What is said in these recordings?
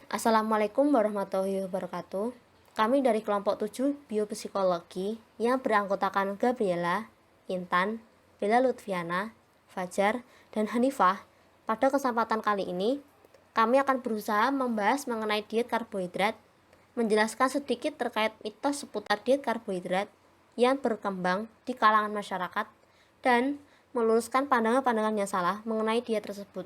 Assalamualaikum warahmatullahi wabarakatuh. Kami dari kelompok 7 Biopsikologi yang beranggotakan Gabriela, Intan, Bella Lutfiana, Fajar, dan Hanifah. Pada kesempatan kali ini, kami akan berusaha membahas mengenai diet karbohidrat, menjelaskan sedikit terkait mitos seputar diet karbohidrat yang berkembang di kalangan masyarakat, dan meluruskan pandangan-pandangan yang salah mengenai diet tersebut.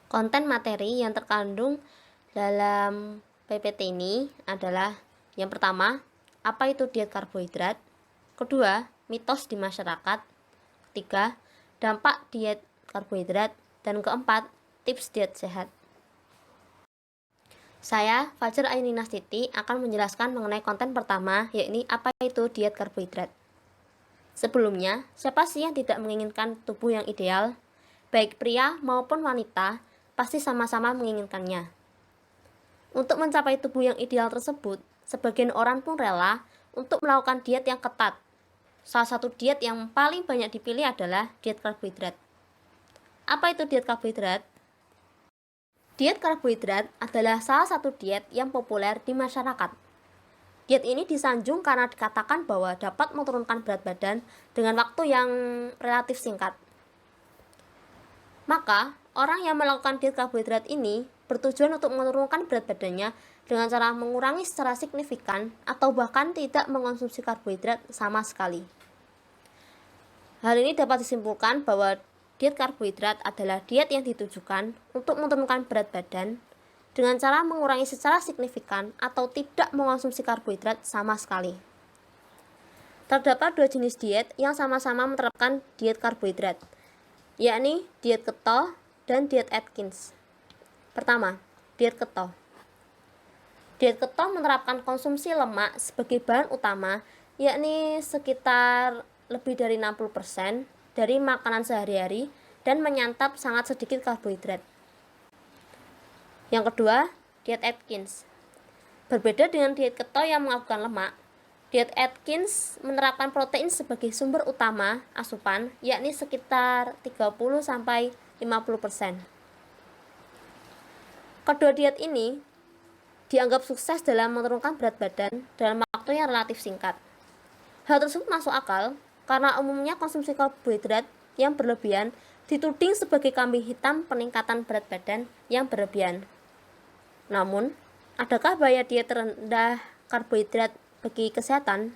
Konten materi yang terkandung dalam PPT ini adalah yang pertama, apa itu diet karbohidrat? Kedua, mitos di masyarakat. Ketiga, dampak diet karbohidrat. Dan keempat, tips diet sehat. Saya, Fajar Aini Nastiti, akan menjelaskan mengenai konten pertama, yakni apa itu diet karbohidrat. Sebelumnya, siapa sih yang tidak menginginkan tubuh yang ideal? Baik pria maupun wanita, pasti sama-sama menginginkannya. Untuk mencapai tubuh yang ideal tersebut, sebagian orang pun rela untuk melakukan diet yang ketat. Salah satu diet yang paling banyak dipilih adalah diet karbohidrat. Apa itu diet karbohidrat? Diet karbohidrat adalah salah satu diet yang populer di masyarakat. Diet ini disanjung karena dikatakan bahwa dapat menurunkan berat badan dengan waktu yang relatif singkat. Maka, orang yang melakukan diet karbohidrat ini bertujuan untuk menurunkan berat badannya dengan cara mengurangi secara signifikan atau bahkan tidak mengonsumsi karbohidrat sama sekali. Hal ini dapat disimpulkan bahwa diet karbohidrat adalah diet yang ditujukan untuk menurunkan berat badan dengan cara mengurangi secara signifikan atau tidak mengonsumsi karbohidrat sama sekali. Terdapat dua jenis diet yang sama-sama menerapkan diet karbohidrat, yakni diet keto dan diet Atkins. Pertama, diet keto. Diet keto menerapkan konsumsi lemak sebagai bahan utama, yakni sekitar lebih dari 60% dari makanan sehari-hari dan menyantap sangat sedikit karbohidrat. Yang kedua, diet Atkins. Berbeda dengan diet keto yang mengakukan lemak, diet Atkins menerapkan protein sebagai sumber utama asupan, yakni sekitar 30-50%. Kedua diet ini dianggap sukses dalam menurunkan berat badan dalam waktu yang relatif singkat. Hal tersebut masuk akal karena umumnya konsumsi karbohidrat yang berlebihan dituding sebagai kambing hitam peningkatan berat badan yang berlebihan. Namun, adakah bahaya diet rendah karbohidrat bagi kesehatan?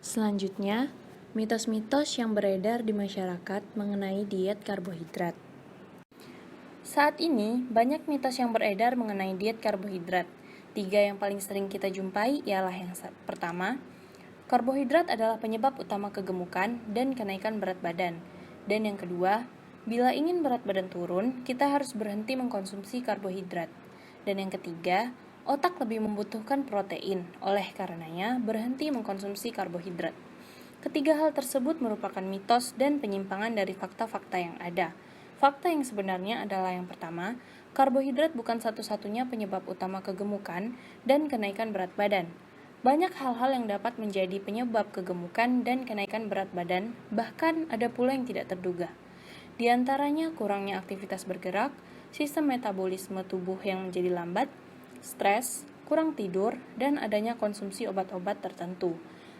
Selanjutnya, mitos-mitos yang beredar di masyarakat mengenai diet karbohidrat. Saat ini, banyak mitos yang beredar mengenai diet karbohidrat. 3 yang paling sering kita jumpai ialah yang pertama, karbohidrat adalah penyebab utama kegemukan dan kenaikan berat badan. Dan yang kedua, bila ingin berat badan turun, kita harus berhenti mengkonsumsi karbohidrat. Dan yang ketiga, otak lebih membutuhkan protein, oleh karenanya berhenti mengkonsumsi karbohidrat. Ketiga hal tersebut merupakan mitos dan penyimpangan dari fakta-fakta yang ada. Fakta yang sebenarnya adalah yang pertama, karbohidrat bukan satu-satunya penyebab utama kegemukan dan kenaikan berat badan. Banyak hal-hal yang dapat menjadi penyebab kegemukan dan kenaikan berat badan, bahkan ada pula yang tidak terduga. Di antaranya kurangnya aktivitas bergerak, sistem metabolisme tubuh yang menjadi lambat, stres, kurang tidur, dan adanya konsumsi obat-obat tertentu.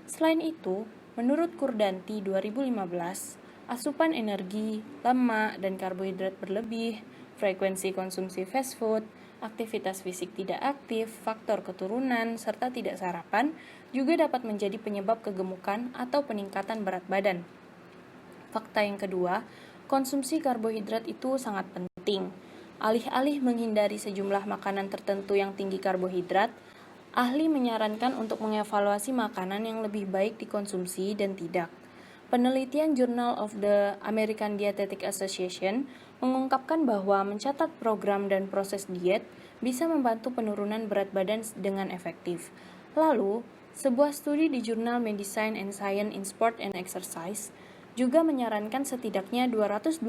Selain itu, menurut Kurdanti 2015, asupan energi, lemak, dan karbohidrat berlebih, frekuensi konsumsi fast food, aktivitas fisik tidak aktif, faktor keturunan, serta tidak sarapan juga dapat menjadi penyebab kegemukan atau peningkatan berat badan. Fakta yang kedua, konsumsi karbohidrat itu sangat penting. Alih-alih menghindari sejumlah makanan tertentu yang tinggi karbohidrat, ahli menyarankan untuk mengevaluasi makanan yang lebih baik dikonsumsi dan tidak. Penelitian Journal of the American Dietetic Association mengungkapkan bahwa mencatat program dan proses diet bisa membantu penurunan berat badan dengan efektif. Lalu, sebuah studi di jurnal Medicine and Science in Sport and Exercise juga menyarankan setidaknya 225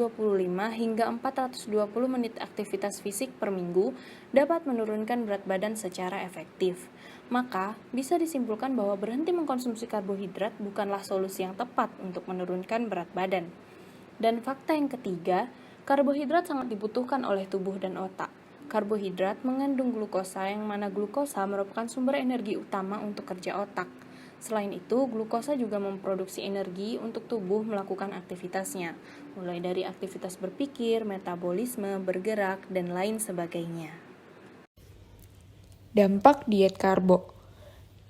hingga 420 menit aktivitas fisik per minggu dapat menurunkan berat badan secara efektif. Maka, bisa disimpulkan bahwa berhenti mengkonsumsi karbohidrat bukanlah solusi yang tepat untuk menurunkan berat badan. Dan fakta yang ketiga, karbohidrat sangat dibutuhkan oleh tubuh dan otak. Karbohidrat mengandung glukosa yang mana glukosa merupakan sumber energi utama untuk kerja otak. Selain itu, glukosa juga memproduksi energi untuk tubuh melakukan aktivitasnya, mulai dari aktivitas berpikir, metabolisme, bergerak, dan lain sebagainya. Dampak diet karbo.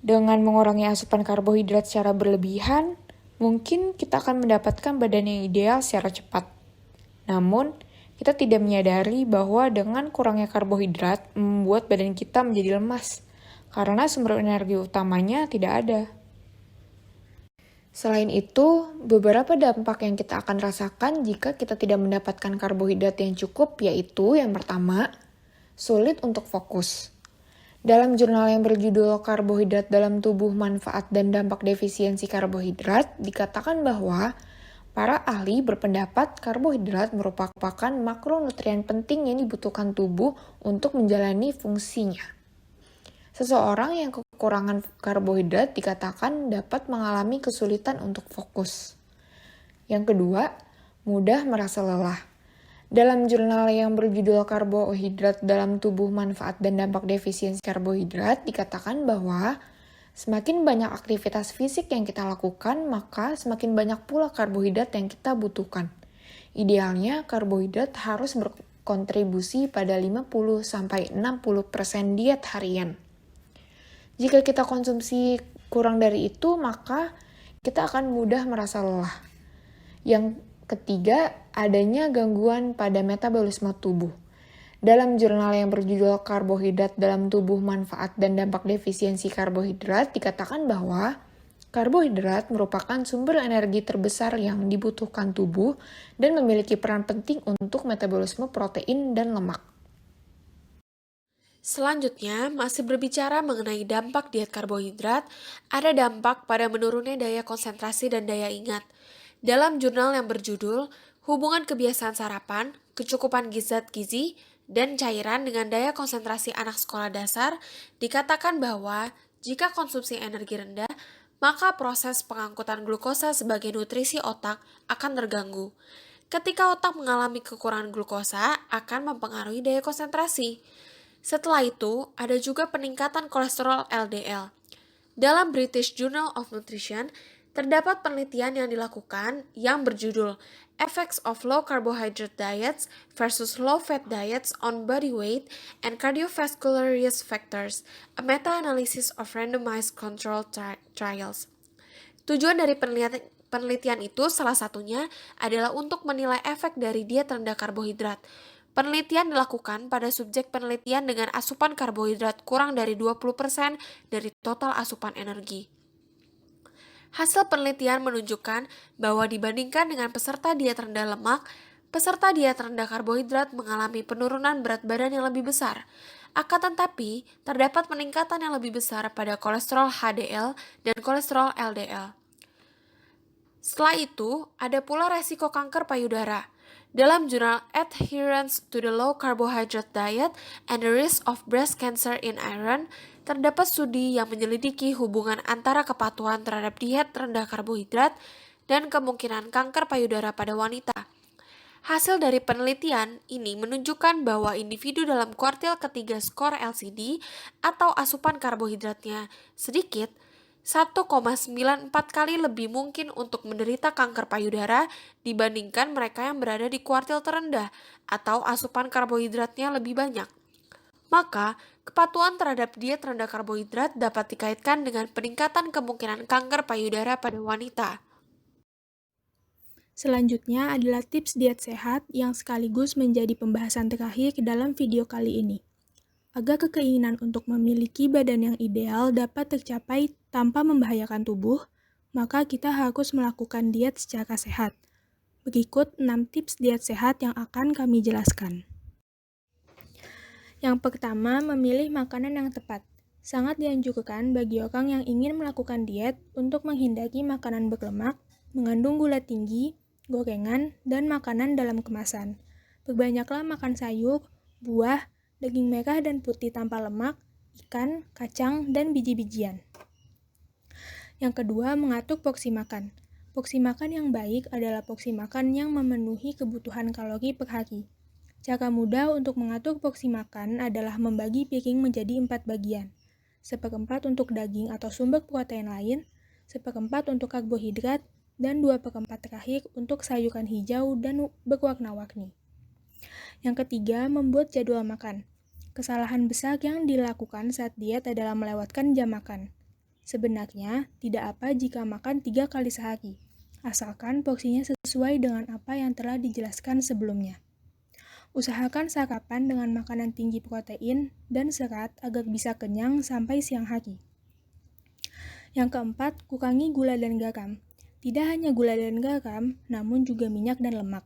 Dengan mengurangi asupan karbohidrat secara berlebihan, mungkin kita akan mendapatkan badan yang ideal secara cepat. Namun, kita tidak menyadari bahwa dengan kurangnya karbohidrat membuat badan kita menjadi lemas, karena sumber energi utamanya tidak ada. Selain itu, beberapa dampak yang kita akan rasakan jika kita tidak mendapatkan karbohidrat yang cukup yaitu yang pertama, sulit untuk fokus. Dalam jurnal yang berjudul Karbohidrat dalam Tubuh Manfaat dan Dampak Defisiensi Karbohidrat, dikatakan bahwa para ahli berpendapat karbohidrat merupakan makronutrien penting yang dibutuhkan tubuh untuk menjalani fungsinya. Seseorang yang kekurangan karbohidrat dikatakan dapat mengalami kesulitan untuk fokus. Yang kedua, mudah merasa lelah. Dalam jurnal yang berjudul Karbohidrat dalam Tubuh Manfaat dan Dampak Defisiensi Karbohidrat dikatakan bahwa semakin banyak aktivitas fisik yang kita lakukan, maka semakin banyak pula karbohidrat yang kita butuhkan. Idealnya, karbohidrat harus berkontribusi pada 50-60% diet harian. Jika kita konsumsi kurang dari itu, maka kita akan mudah merasa lelah. Yang ketiga, adanya gangguan pada metabolisme tubuh. Dalam jurnal yang berjudul Karbohidrat dalam Tubuh Manfaat dan Dampak Defisiensi Karbohidrat dikatakan bahwa karbohidrat merupakan sumber energi terbesar yang dibutuhkan tubuh dan memiliki peran penting untuk metabolisme protein dan lemak. Selanjutnya, masih berbicara mengenai dampak diet karbohidrat, ada dampak pada menurunnya daya konsentrasi dan daya ingat. Dalam jurnal yang berjudul Hubungan Kebiasaan Sarapan, Kecukupan Zat Gizi, dan Cairan dengan Daya Konsentrasi Anak Sekolah Dasar, dikatakan bahwa jika konsumsi energi rendah, maka proses pengangkutan glukosa sebagai nutrisi otak akan terganggu. Ketika otak mengalami kekurangan glukosa, akan mempengaruhi daya konsentrasi. Setelah itu, ada juga peningkatan kolesterol LDL. Dalam British Journal of Nutrition, terdapat penelitian yang dilakukan yang berjudul Effects of Low Carbohydrate Diets versus Low Fat Diets on Body Weight and Cardiovascular Risk Factors, a meta-analysis of randomized controlled trials. Tujuan dari penelitian itu salah satunya adalah untuk menilai efek dari diet rendah karbohidrat. Penelitian dilakukan pada subjek penelitian dengan asupan karbohidrat kurang dari 20% dari total asupan energi. Hasil penelitian menunjukkan bahwa dibandingkan dengan peserta diet rendah lemak, peserta diet rendah karbohidrat mengalami penurunan berat badan yang lebih besar. Akan tetapi, terdapat peningkatan yang lebih besar pada kolesterol HDL dan kolesterol LDL. Setelah itu, ada pula resiko kanker payudara. Dalam jurnal Adherence to the Low Carbohydrate Diet and the Risk of Breast Cancer in Iran, terdapat studi yang menyelidiki hubungan antara kepatuhan terhadap diet rendah karbohidrat dan kemungkinan kanker payudara pada wanita. Hasil dari penelitian ini menunjukkan bahwa individu dalam kuartil ketiga skor LCD atau asupan karbohidratnya sedikit 1,94 kali lebih mungkin untuk menderita kanker payudara dibandingkan mereka yang berada di kuartil terendah atau asupan karbohidratnya lebih banyak. Maka, kepatuhan terhadap diet rendah karbohidrat dapat dikaitkan dengan peningkatan kemungkinan kanker payudara pada wanita. Selanjutnya adalah tips diet sehat yang sekaligus menjadi pembahasan terakhir dalam video kali ini. Agar keinginan untuk memiliki badan yang ideal dapat tercapai tanpa membahayakan tubuh, maka kita harus melakukan diet secara sehat. Berikut 6 tips diet sehat yang akan kami jelaskan. Yang pertama, memilih makanan yang tepat. Sangat dianjurkan bagi orang yang ingin melakukan diet untuk menghindari makanan berlemak, mengandung gula tinggi, gorengan, dan makanan dalam kemasan. Perbanyaklah makan sayur, buah, daging merah dan putih tanpa lemak, ikan, kacang, dan biji-bijian. Yang kedua, mengatur porsi makan. Porsi makan yang baik adalah porsi makan yang memenuhi kebutuhan kalori per hari. Cara mudah untuk mengatur porsi makan adalah membagi piring menjadi 4 bagian. 1/4 untuk daging atau sumber protein lain, 1/4 untuk karbohidrat, dan 2/4 terakhir untuk sayuran hijau dan berwarna-warni. Yang ketiga, membuat jadwal makan. Kesalahan besar yang dilakukan saat diet adalah melewatkan jam makan. Sebenarnya, tidak apa jika makan 3 kali sehari, asalkan porsinya sesuai dengan apa yang telah dijelaskan sebelumnya. Usahakan sarapan dengan makanan tinggi protein dan serat agar bisa kenyang sampai siang hari. Yang keempat, kurangi gula dan garam. Tidak hanya gula dan garam, namun juga minyak dan lemak.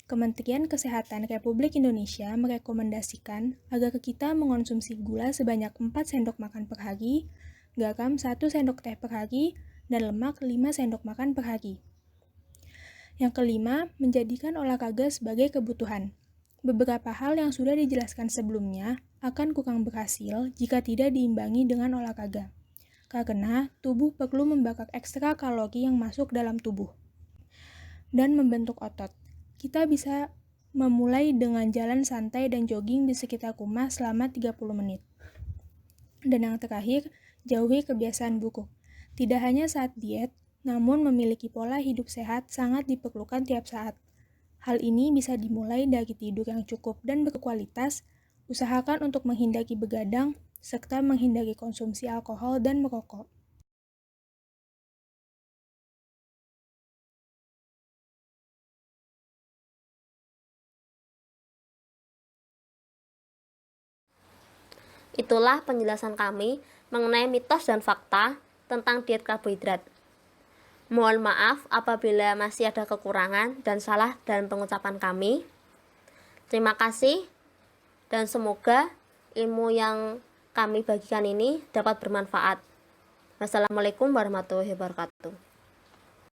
Kementerian Kesehatan Republik Indonesia merekomendasikan agar kita mengonsumsi gula sebanyak 4 sendok makan per hari, garam 1 sendok teh per hari, dan lemak 5 sendok makan per hari. Yang kelima, menjadikan olahraga sebagai kebutuhan. Beberapa hal yang sudah dijelaskan sebelumnya akan kurang berhasil jika tidak diimbangi dengan olahraga, karena tubuh perlu membakar ekstra kalori yang masuk dalam tubuh dan membentuk otot. Kita bisa memulai dengan jalan santai dan jogging di sekitar rumah selama 30 menit. Dan yang terakhir, jauhi kebiasaan buruk. Tidak hanya saat diet, namun memiliki pola hidup sehat sangat diperlukan tiap saat. Hal ini bisa dimulai dari tidur yang cukup dan berkualitas, usahakan untuk menghindari begadang, serta menghindari konsumsi alkohol dan merokok. Itulah penjelasan kami mengenai mitos dan fakta tentang diet karbohidrat. Mohon maaf apabila masih ada kekurangan dan salah dalam pengucapan kami. Terima kasih dan semoga ilmu yang kami bagikan ini dapat bermanfaat. Wassalamualaikum warahmatullahi wabarakatuh.